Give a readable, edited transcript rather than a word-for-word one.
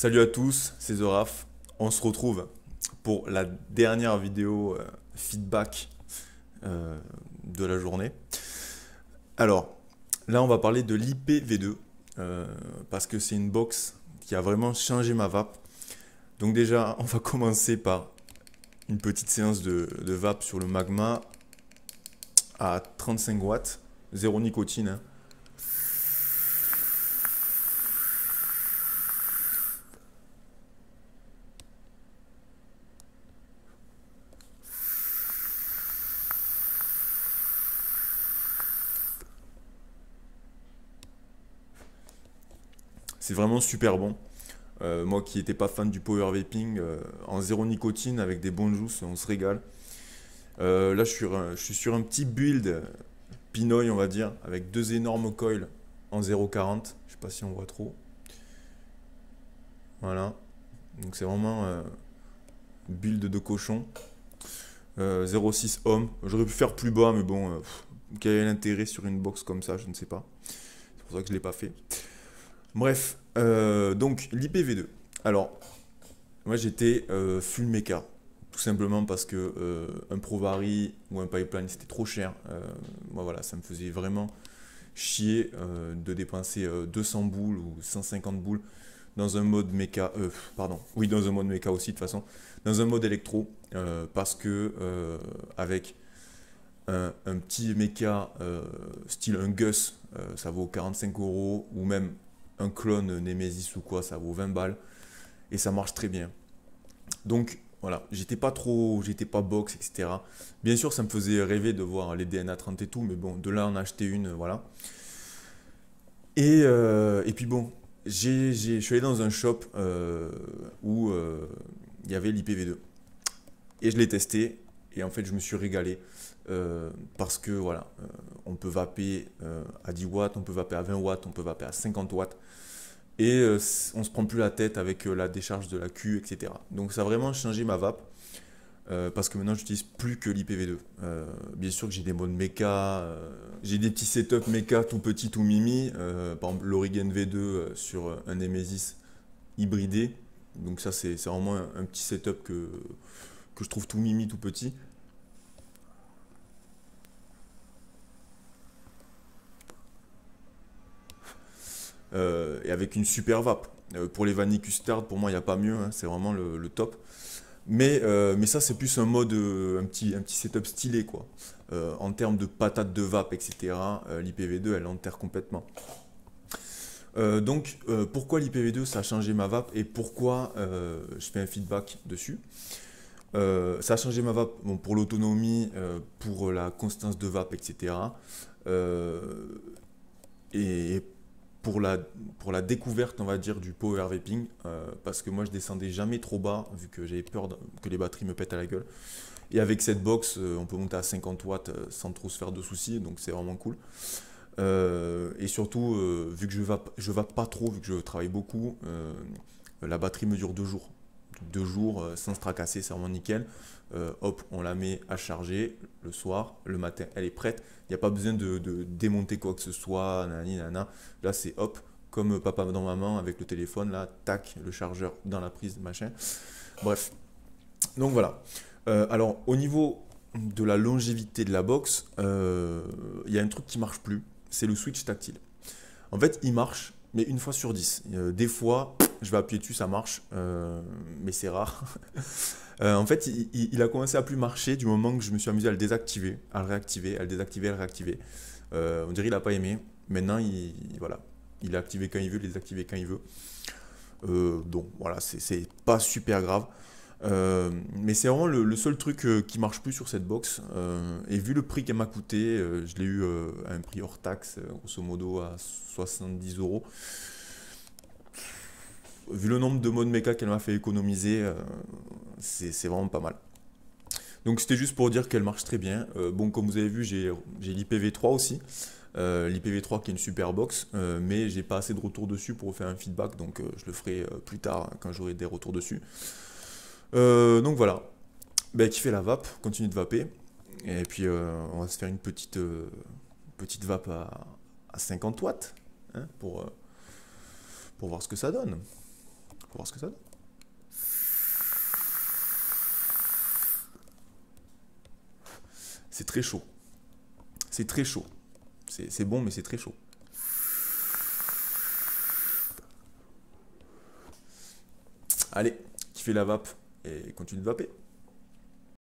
Salut à tous, c'est The Raf. On se retrouve pour la dernière vidéo feedback euh, de la journée. Alors, là on va parler de l'IPv2 parce que c'est une box qui a vraiment changé ma vape. Donc déjà, on va commencer par une petite séance de vape sur le Magma à 35 watts, zéro nicotine, hein. C'est vraiment super bon. Moi qui n'étais pas fan du power vaping, en zéro nicotine avec des bons juices, on se régale. Là, je suis sur un petit build Pinoy, on va dire, avec deux énormes coils en 0,40. Je sais pas si on voit trop. Voilà. Donc c'est vraiment build de cochon. 0,6 ohm. J'aurais pu faire plus bas, mais bon, quel est l'intérêt sur une box comme ça, je ne sais pas. C'est pour ça que je ne l'ai pas fait. Bref, donc l'IPv2. Alors, moi j'étais full mecha. Tout simplement parce que un Provari ou un pipeline c'était trop cher. Moi voilà, ça me faisait vraiment chier de dépenser 200 boules ou 150 boules dans un mode méca, pardon, oui dans un mode méca aussi de toute façon, dans un mode électro, parce que avec un petit méca style un Gus, ça vaut 45 euros, ou même un clone Nemesis ou quoi, ça vaut 20 balles, et ça marche très bien. Donc voilà, j'étais pas box, etc. Bien sûr, ça me faisait rêver de voir les DNA 30 et tout, mais bon, de là en acheter une, voilà. Et puis bon, je suis allé dans un shop où il y avait l'IPv2. Et je l'ai testé, et en fait, je me suis régalé. Parce que voilà, on peut vaper à 10 watts, on peut vaper à 20 watts, on peut vaper à 50 watts. Et on se prend plus la tête avec la décharge de la Q, etc. Donc ça a vraiment changé ma vape. Parce que maintenant j'utilise plus que l'IPv2. Bien sûr que j'ai des modes méca, j'ai des petits setups méca tout petits, tout mimi. Par exemple l'Origen V2 sur un Nemesis hybridé. Donc ça c'est vraiment un petit setup que je trouve tout mimi, tout petit. Et avec une super vape. Pour les vanilles custard, pour moi il n'y a pas mieux, hein, c'est vraiment le top. Mais ça, c'est plus un mode, un petit setup stylé, quoi. En termes de patates de vape, etc., l'IPv2, elle enterre complètement. Pourquoi l'IPv2, ça a changé ma vape et pourquoi je fais un feedback dessus. Ça a changé ma vape bon, pour l'autonomie, pour la constance de vape, etc. Euh, et pour la découverte, on va dire, du power vaping, parce que moi je descendais jamais trop bas, vu que j'avais peur que les batteries me pètent à la gueule. Et avec cette box, on peut monter à 50 watts sans trop se faire de soucis, donc c'est vraiment cool. Et surtout, vu que je vape pas trop, vu que je travaille beaucoup, la batterie me dure 2 jours. 2 jours sans se tracasser, c'est vraiment nickel. Hop, on la met à charger le soir, le matin, elle est prête. Il n'y a pas besoin de démonter quoi que ce soit, nanani, nanana. Là, c'est hop, comme papa dans maman avec le téléphone, là, tac, le chargeur dans la prise, machin. Bref, donc voilà. Alors, au niveau de la longévité de la box, il y a un truc qui marche plus, c'est le switch tactile. En fait, il marche, mais une fois sur 10. Des fois, je vais appuyer dessus, ça marche, mais c'est rare. En fait, il a commencé à plus marcher du moment que je me suis amusé à le désactiver, à le réactiver, à le désactiver, à le réactiver. On dirait qu'il n'a pas aimé. Maintenant, voilà, il est activé quand il veut, il est désactivé quand il veut. Donc voilà, c'est pas super grave. Mais c'est vraiment le seul truc qui marche plus sur cette box. Et vu le prix qu'elle m'a coûté, je l'ai eu à un prix hors taxe, grosso modo à 70 euros. Vu le nombre de modes méca qu'elle m'a fait économiser, c'est vraiment pas mal. Donc c'était juste pour dire qu'elle marche très bien. Bon, comme vous avez vu, j'ai l'IPv3 aussi. L'IPv3 qui est une super box, mais j'ai pas assez de retours dessus pour faire un feedback, donc je le ferai plus tard quand j'aurai des retours dessus. Donc voilà, ben, kiffez la vape, continuez de vaper, et puis on va se faire une petite vape à 50 watts, hein, pour voir ce que ça donne. pour voir ce que ça donne. C'est très chaud. C'est très chaud. C'est bon, mais c'est très chaud. Allez, kiffez la vape et continue de vaper.